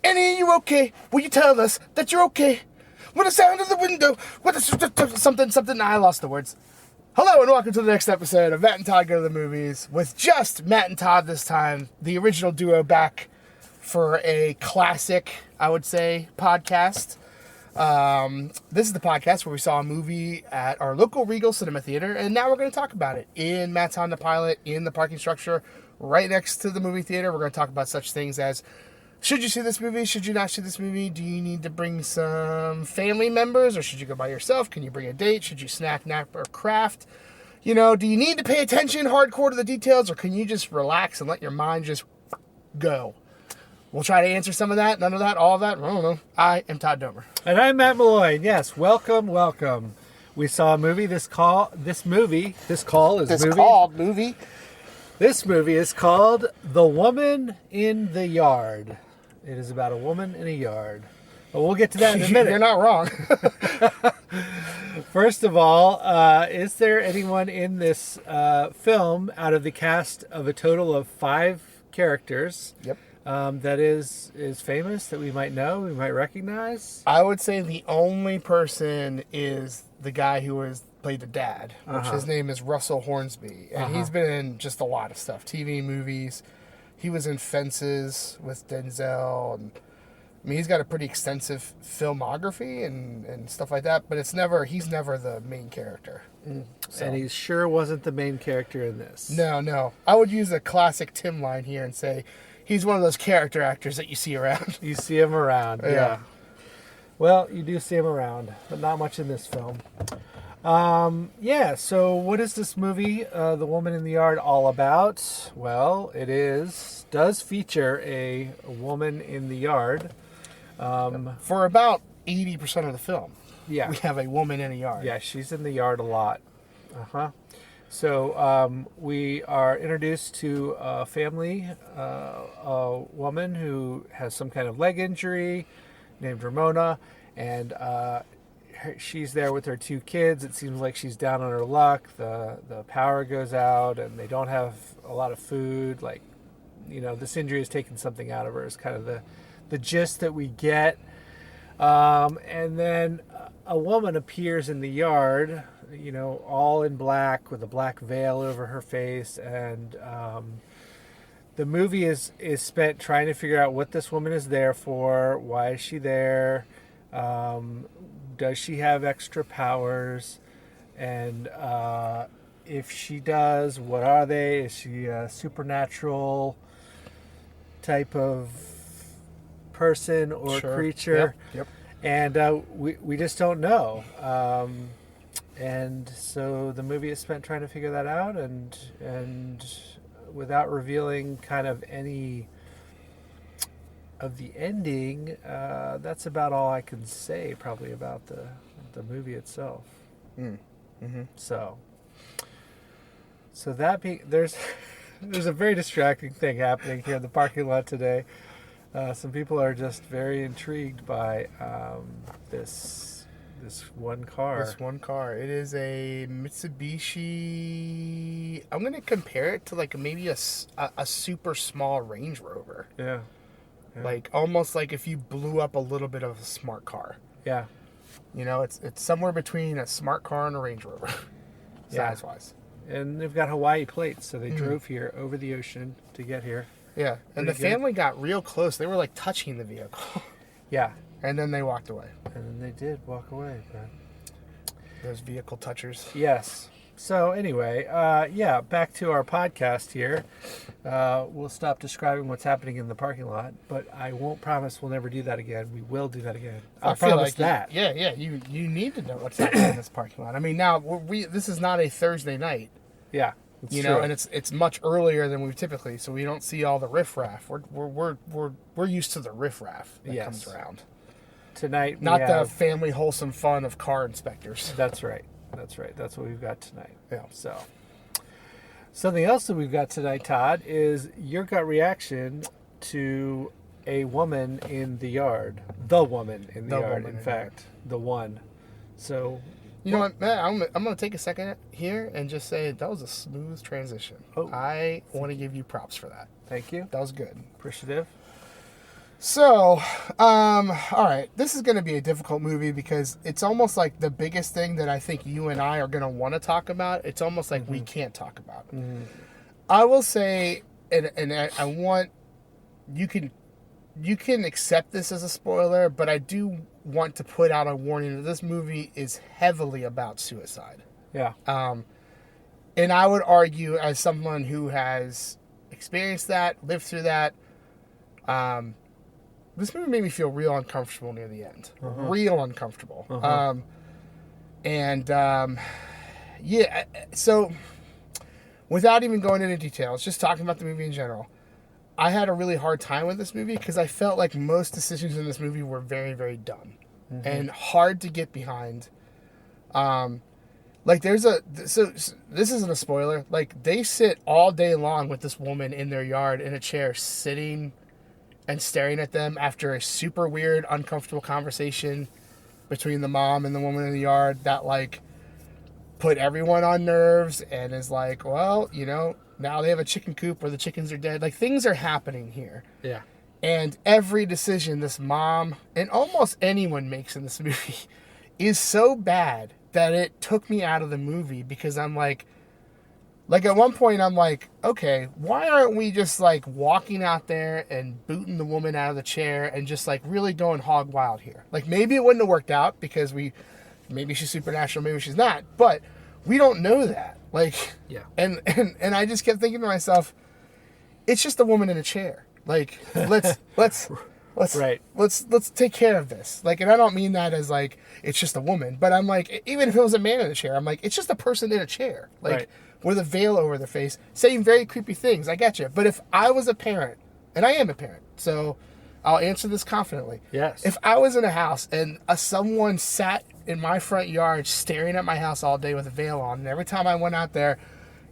Annie, are you okay? Will you tell us that you're okay? With the sound of the window, with something. I lost the words. Hello and welcome to the next episode of Matt and Todd Go to the Movies, with just Matt and Todd this time, the original duo back for a classic, I would say, podcast. This is the podcast where we saw a movie at our local Regal Cinema Theater, and now we're going to talk about it in Matt's Honda Pilot, in the parking structure right next to the movie theater. We're going to talk about such things as, should you see this movie? Should you not see this movie? Do you need to bring some family members, or should you go by yourself? Can you bring a date? Should you snack, nap, or craft? You know, do you need to pay attention hardcore to the details, or can you just relax and let your mind just go? We'll try to answer some of that, none of that, all of that. I don't know. I am Todd Domer. And I'm Matt Malloy. Yes, welcome. We saw a movie. This movie is called The Woman in the Yard. It is about a woman in a yard. But we'll get to that in a minute. You're not wrong. First of all, is there anyone in this film out of the cast of a total of 5 characters? Yep. That is famous, that we might know, we might recognize? I would say the only person is the guy who played the dad, which his name is Russell Hornsby. And he's been in just a lot of stuff, TV, movies. He was in Fences with Denzel. And, I mean, he's got a pretty extensive filmography and stuff like that, but he's never the main character. So. And he sure wasn't the main character in this. No. I would use a classic Tim line here and say, he's one of those character actors that you see around. You see him around, yeah. Well, you do see him around, but not much in this film. So what is this movie, The Woman in the Yard, all about? Well, does feature a woman in the yard. For about 80% of the film. Yeah. We have a woman in a yard. Yeah, she's in the yard a lot. So we are introduced to a family, a woman who has some kind of leg injury named Ramona, and she's there with her 2 kids. It seems like she's down on her luck. The power goes out, and they don't have a lot of food. Like, you know, this injury has taken something out of her is kind of the gist that we get. And then a woman appears in the yard, you know, all in black with a black veil over her face, and the movie is spent trying to figure out what this woman is there for. Why is she there? Does she have extra powers? And if she does, what are they? Is she a supernatural type of person or creature? Yep. And we just don't know. And so the movie is spent trying to figure that out, and without revealing kind of any of the ending, that's about all I can say probably about the movie itself. So that being, there's a very distracting thing happening here in the parking lot today. Some people are just very intrigued by this one car. It is a Mitsubishi. I'm going to compare it to like maybe a super small Range Rover. Yeah. Like almost like if you blew up a little bit of a smart car. Yeah. You know, it's somewhere between a smart car and a Range Rover, size-wise. And they've got Hawaii plates, so they drove here over the ocean to get here. Yeah, and the family got real close. They were like touching the vehicle. Yeah. And then they walked away. And then they did walk away. But... those vehicle touchers. Yes. So anyway, back to our podcast here. We'll stop describing what's happening in the parking lot, but I won't promise we'll never do that again. We will do that again. I'll promise that. You need to know what's happening in this parking lot. I mean, now this is not a Thursday night. Yeah. You know, and it's much earlier than we typically, so we don't see all the riffraff. We're used to the riffraff that comes around. Tonight, not the family wholesome fun of car inspectors. That's right. That's what we've got tonight. Yeah. So, something else that we've got tonight, Todd, is your gut reaction to a woman in the yard. The woman in the yard, in fact. The one. So... You know what, Matt, I'm going to take a second here and just say that was a smooth transition. I want to give you props for that. Thank you. That was good. Appreciative. So, all right, this is going to be a difficult movie because it's almost like the biggest thing that I think you and I are going to want to talk about. It's almost like we can't talk about. I will say, and I want you can accept this as a spoiler, but I do want to put out a warning that this movie is heavily about suicide. Yeah. And I would argue, as someone who has experienced that, lived through that, this movie made me feel real uncomfortable near the end. Real uncomfortable. Yeah, so without even going into details, just talking about the movie in general, I had a really hard time with this movie because I felt like most decisions in this movie were very, very dumb and hard to get behind. Like so this isn't a spoiler. Like, they sit all day long with this woman in their yard in a chair, sitting and staring at them after a super weird, uncomfortable conversation between the mom and the woman in the yard that, like, put everyone on nerves and is like, well, you know, now they have a chicken coop where the chickens are dead. Like, things are happening here. Yeah. And every decision this mom and almost anyone makes in this movie is so bad that it took me out of the movie, because I'm like at one point I'm like, okay, why aren't we just like walking out there and booting the woman out of the chair and just like really going hog wild here? Like, maybe it wouldn't have worked out because maybe she's supernatural, maybe she's not, but we don't know that. Like, yeah. And I just kept thinking to myself, it's just a woman in a chair. Like, let's right. Let's take care of this. Like, and I don't mean that as like it's just a woman, but I'm like, even if it was a man in a chair, I'm like, it's just a person in a chair, like, right, with a veil over their face, saying very creepy things. I get you. But if I was a parent, and I am a parent, so I'll answer this confidently. Yes. If I was in a house and someone sat in my front yard staring at my house all day with a veil on, and every time I went out there,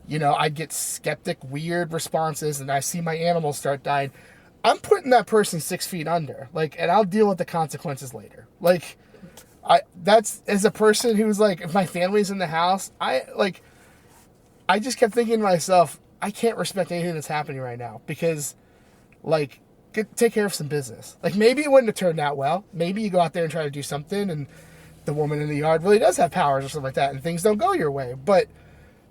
you know, I'd get skeptic, weird responses, and I see my animals start dying, I'm putting that person 6 feet under, like, and I'll deal with the consequences later. Like, that's, as a person who's like, if my family's in the house, I just kept thinking to myself, I can't respect anything that's happening right now because, like, take care of some business. Like, maybe it wouldn't have turned out well. Maybe you go out there and try to do something, and the woman in the yard really does have powers or something like that, and things don't go your way. But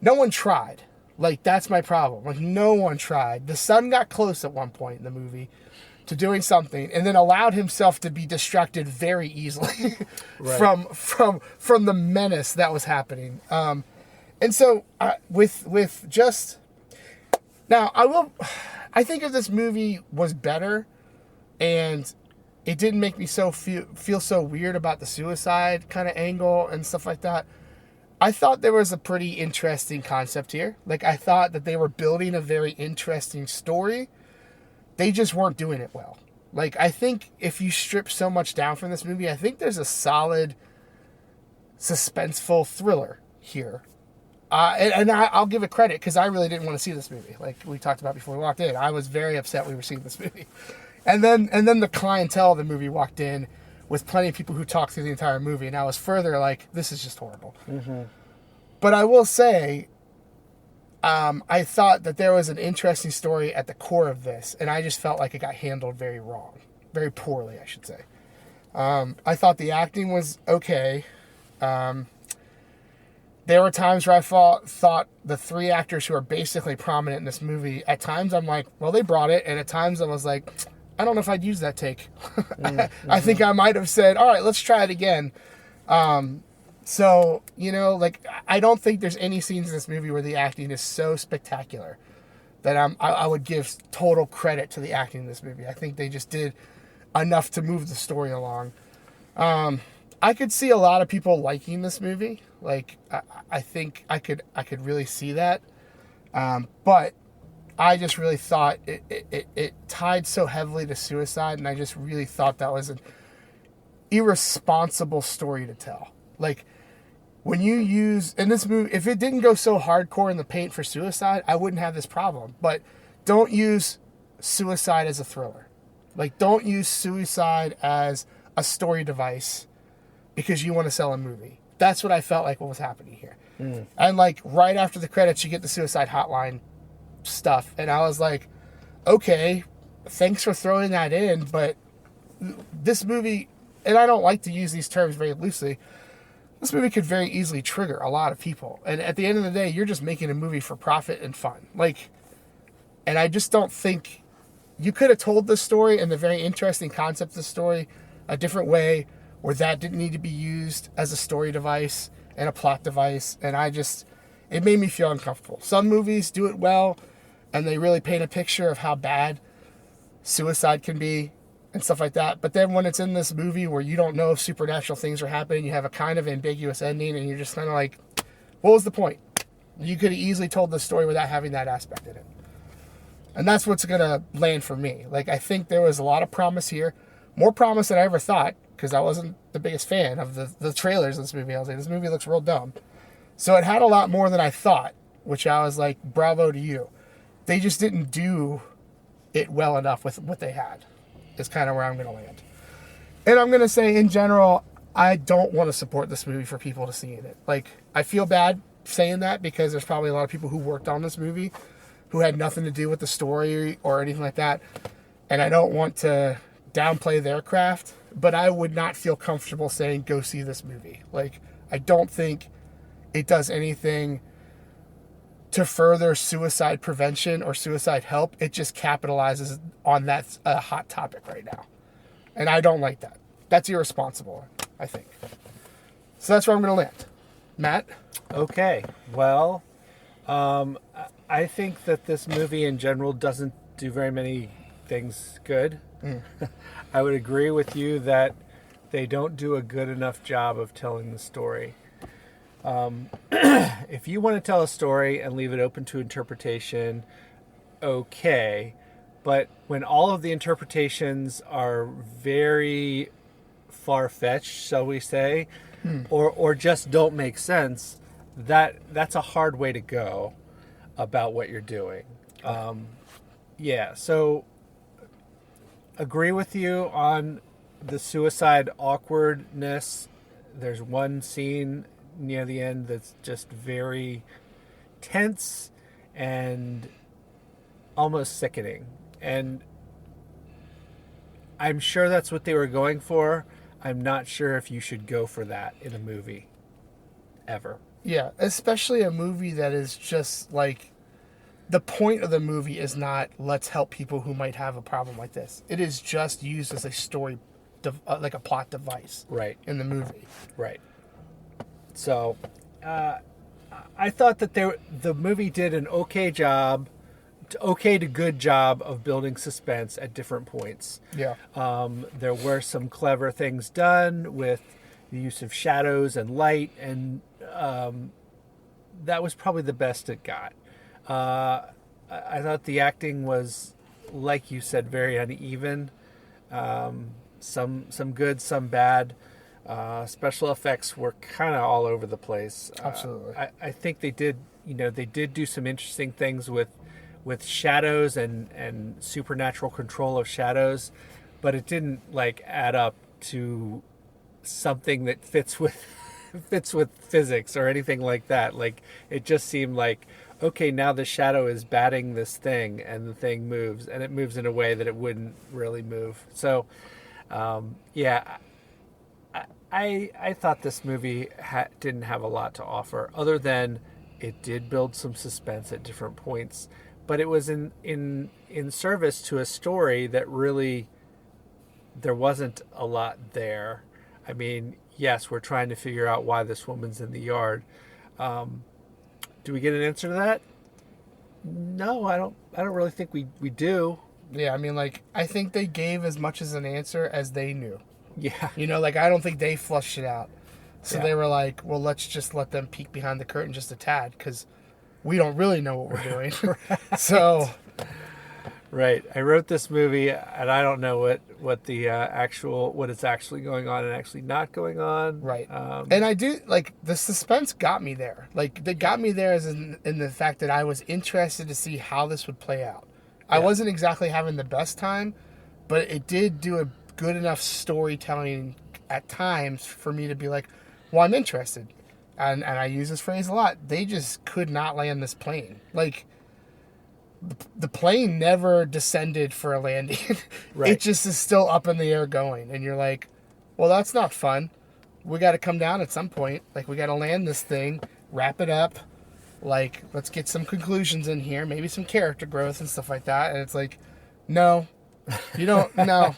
no one tried. Like, that's my problem. Like, no one tried. The son got close at one point in the movie to doing something, and then allowed himself to be distracted very easily right, from the menace that was happening. And so, with just now, I think if this movie was better, and it didn't make me feel so weird about the suicide kind of angle and stuff like that, I thought there was a pretty interesting concept here. Like, I thought that they were building a very interesting story. They just weren't doing it well. Like, I think if you strip so much down from this movie, I think there's a solid, suspenseful thriller here. And I'll give it credit, because I really didn't want to see this movie. Like we talked about before we walked in, I was very upset we were seeing this movie. And then the clientele of the movie walked in with plenty of people who talked through the entire movie, and I was further like, this is just horrible. But I will say, I thought that there was an interesting story at the core of this, and I just felt like it got handled very wrong. Very poorly, I should say. I thought the acting was okay. There were times where I thought the three actors who are basically prominent in this movie, at times I'm like, well, they brought it, and at times I was like, I don't know if I'd use that take. I think I might have said, all right, let's try it again. So, you know, like, I don't think there's any scenes in this movie where the acting is so spectacular that I would give total credit to the acting in this movie. I think they just did enough to move the story along. I could see a lot of people liking this movie. Like, I think I could really see that. But I just really thought it tied so heavily to suicide, and I just really thought that was an irresponsible story to tell. Like, when you use, in this movie, if it didn't go so hardcore in the paint for suicide, I wouldn't have this problem. But don't use suicide as a thriller. Like, don't use suicide as a story device because you want to sell a movie. That's what I felt like what was happening here. And, like, right after the credits, you get the suicide hotline stuff. And I was like, okay, thanks for throwing that in, but this movie, and I don't like to use these terms very loosely, this movie could very easily trigger a lot of people. And at the end of the day, you're just making a movie for profit and fun. Like, and I just don't think you could have told this story and the very interesting concept of the story a different way, where that didn't need to be used as a story device and a plot device. And it made me feel uncomfortable. Some movies do it well, and they really paint a picture of how bad suicide can be and stuff like that. But then when it's in this movie where you don't know if supernatural things are happening, you have a kind of ambiguous ending, and you're just kind of like, what was the point? You could have easily told the story without having that aspect in it. And that's what's going to land for me. Like, I think there was a lot of promise here. More promise than I ever thought, because I wasn't the biggest fan of the trailers in this movie. I was like, this movie looks real dumb. So it had a lot more than I thought, which I was like, bravo to you. They just didn't do it well enough with what they had, is kind of where I'm going to land. And I'm going to say, in general, I don't want to support this movie for people to see in it. Like, I feel bad saying that, because there's probably a lot of people who worked on this movie who had nothing to do with the story or anything like that. And I don't want to downplay their craft, but I would not feel comfortable saying, go see this movie. Like, I don't think it does anything to further suicide prevention or suicide help. It just capitalizes on that hot topic right now. And I don't like that. That's irresponsible, I think. So that's where I'm going to land. Matt? Okay. Well, I think that this movie in general doesn't do very many things good. I would agree with you that they don't do a good enough job of telling the story. If you want to tell a story and leave it open to interpretation, okay. But when all of the interpretations are very far-fetched, shall we say, or just don't make sense, that's a hard way to go about what you're doing. So agree with you on the suicide awkwardness. There's one scene near the end that's just very tense and almost sickening. And I'm sure that's what they were going for. I'm not sure if you should go for that in a movie ever. Yeah, especially a movie that is just like, the point of the movie is not, let's help people who might have a problem like this. It is just used as a story, like a plot device. Right. In the movie. Right. So, I thought that the movie did an okay to good job of building suspense at different points. Yeah. There were some clever things done with the use of shadows and light, and that was probably the best it got. I thought the acting was, like you said, very uneven. Some good, some bad. Special effects were kind of all over the place. Absolutely. I think they did do some interesting things with shadows and supernatural control of shadows, but it didn't add up to something that fits with physics or anything like that. Like, it just seemed like, okay, now the shadow is batting this thing and the thing moves, and it moves in a way that it wouldn't really move. So, I thought this movie didn't have a lot to offer, other than it did build some suspense at different points, but it was in service to a story that really, there wasn't a lot there. I mean, yes, we're trying to figure out why this woman's in the yard. Do we get an answer to that? No, I don't really think we do. Yeah, I mean, I think they gave as much as an answer as they knew. Yeah. I don't think they flushed it out. So Yeah. they were like, well, let's just let them peek behind the curtain just a tad, because we don't really know what we're doing. Right. So. Right. I wrote this movie, and I don't know what it's actually going on and actually not going on. Right. And I do, the suspense got me there. They got me there as in the fact that I was interested to see how this would play out. Yeah. I wasn't exactly having the best time, but it did do a good enough storytelling at times for me to be like, well, I'm interested. And I use this phrase a lot. They just could not land this plane. the plane never descended for a landing. Right. It just is still up in the air going. And you're like, well, that's not fun. We got to come down at some point. Like, we got to land this thing, wrap it up. Like, let's get some conclusions in here, maybe some character growth and stuff like that. And it's like, no, you don't, no.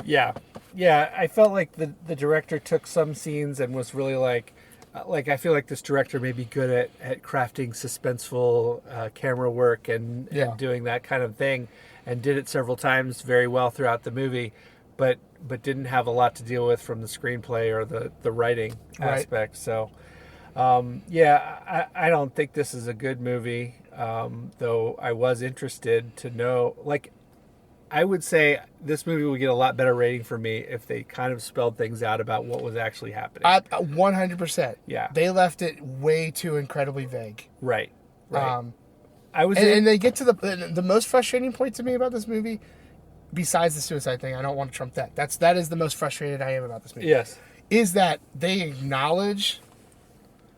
Yeah. Yeah, I felt like the director took some scenes and was really like I feel like this director may be good at crafting suspenseful camera work and doing that kind of thing, and did it several times very well throughout the movie, but didn't have a lot to deal with from the screenplay or the writing aspect. So, I don't think this is a good movie, though I was interested to know, like, I would say this movie would get a lot better rating for me if they kind of spelled things out about what was actually happening. 100%. Yeah. They left it way too incredibly vague. Right. And they get to the most frustrating point to me about this movie, besides the suicide thing. I don't want to trump that. That is the most frustrated I am about this movie. Yes. Is that they acknowledge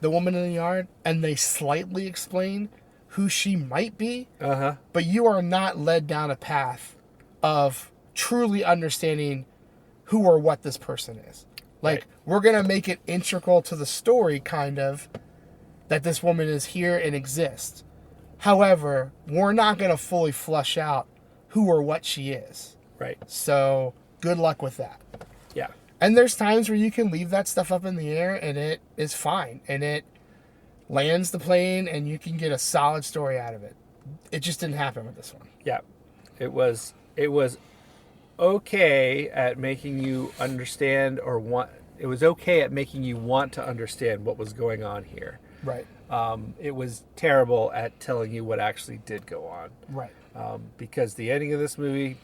the woman in the yard and they slightly explain who she might be. But you are not led down a path of truly understanding who or what this person is. Like, we're going to make it integral to the story, kind of, that this woman is here and exists. However, we're not going to fully flush out who or what she is. Right. So, good luck with that. Yeah. And there's times where you can leave that stuff up in the air and it is fine. And it lands the plane and you can get a solid story out of it. It just didn't happen with this one. Yeah. It was okay at making you understand it was okay at making you want to understand what was going on here. Right. It was terrible at telling you what actually did go on. Right. Because the ending of this movie,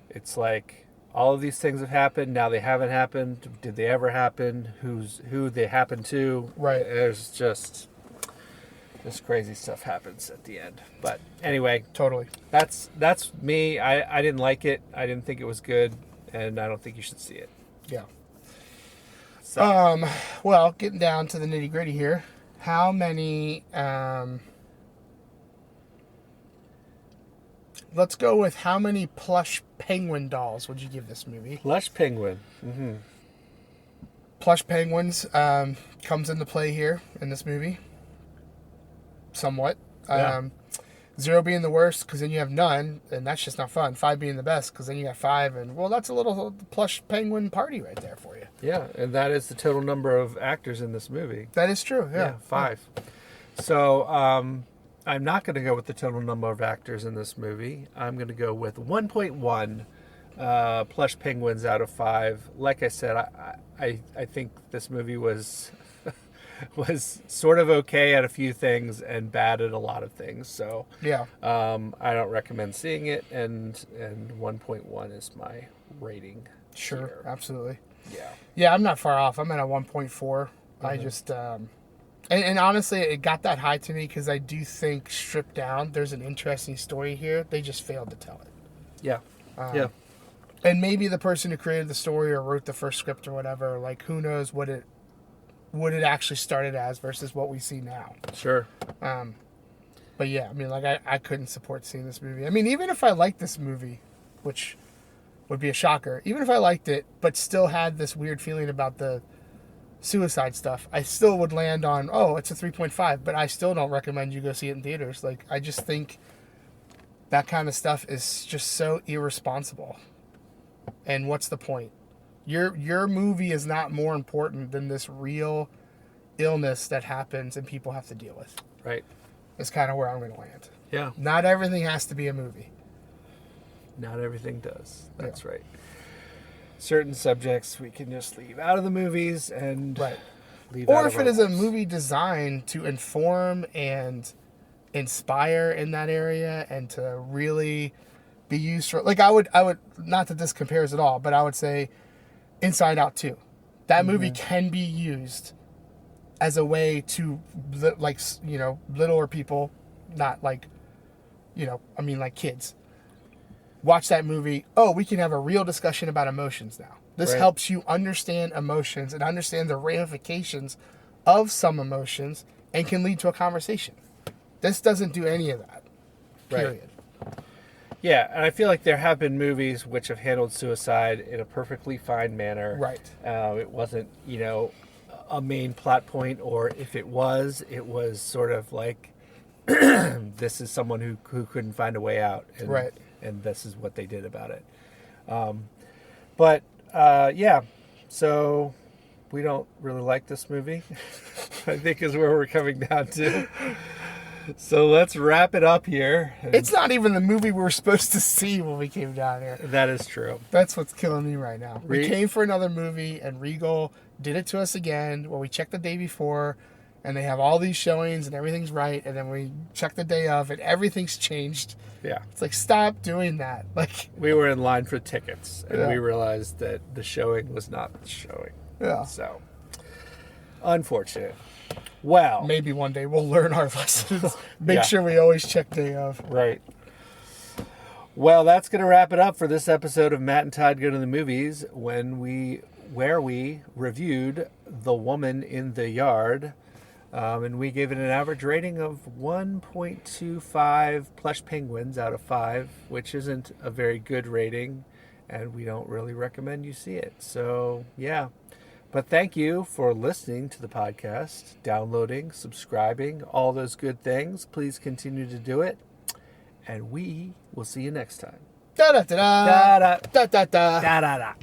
it's like all of these things have happened. Now they haven't happened. Did they ever happen? Who they happened to? Right. There's just this crazy stuff happens at the end. But anyway, Totally. that's me. I didn't like it. I didn't think it was good, and I don't think you should see it. Yeah. So, Well, getting down to the nitty gritty here. How many, let's go with how many plush penguin dolls would you give this movie? Plush penguin. Mm-hmm. Plush penguins comes into play here in this movie. Somewhat. Yeah. 0 being the worst, because then you have none, and that's just not fun. 5 being the best, because then you got 5, and, well, that's a little plush penguin party right there for you. Yeah, and that is the total number of actors in this movie. That is true, yeah. 5. So, I'm not going to go with the total number of actors in this movie. I'm going to go with 1.1 plush penguins out of 5. Like I said, I think this movie was sort of okay at a few things and bad at a lot of things. So yeah, I don't recommend seeing it. And 1.1 is my rating. Sure, here. absolutely. Yeah, I'm not far off. I'm at a 1.4. Mm-hmm. I just and honestly, it got that high to me because I do think, stripped down, there's an interesting story here. They just failed to tell it. Yeah. Yeah. And maybe the person who created the story or wrote the first script or whatever, like, who knows what it actually started as versus what we see now. Sure. But yeah, I mean, like, I couldn't support seeing this movie. I mean, even if I liked this movie, which would be a shocker, even if I liked it, but still had this weird feeling about the suicide stuff, I still would land on, oh, it's a 3.5, but I still don't recommend you go see it in theaters. Like, I just think that kind of stuff is just so irresponsible. And what's the point? Your movie is not more important than this real illness that happens and people have to deal with. Right. Is kind of where I'm going to land. Yeah. Not everything has to be a movie. Not everything does. That's right. Certain subjects we can just leave out of the movies and leave out or of if our it is a lives. movie designed to inform and inspire in that area and to really be used for, like, I would not that this compares at all, but I would say Inside Out 2. That movie can be used as a way to, like, you know, littler people, not like, you know, I mean, like, kids. Watch that movie. Oh, we can have a real discussion about emotions now. This helps you understand emotions and understand the ramifications of some emotions and can lead to a conversation. This doesn't do any of that. Right. Period. Yeah, and I feel like there have been movies which have handled suicide in a perfectly fine manner. Right. It wasn't, a main plot point, or if it was sort of like, this is someone who couldn't find a way out. And, Right. And this is what they did about it. So we don't really like this movie, I think is where we're coming down to. So let's wrap it up here. It's not even the movie we were supposed to see when we came down here. That is true. That's what's killing me right now. We came for another movie, and Regal did it to us again, where we checked the day before, and they have all these showings, and everything's right, and then we check the day of, and everything's changed. Yeah. It's like, stop doing that. Like, we were in line for tickets, and we realized that the showing was not the showing. Yeah. So, unfortunate. Well, maybe one day we'll learn our lessons. Make sure we always check day of. Right. Well, that's going to wrap it up for this episode of Matt and Todd Go to the Movies, where we reviewed The Woman in the Yard, and we gave it an average rating of 1.25 plush penguins out of 5, which isn't a very good rating, and we don't really recommend you see it. So, yeah. But thank you for listening to the podcast, downloading, subscribing, all those good things. Please continue to do it. And we will see you next time. Da da da da da da da da. Da da da.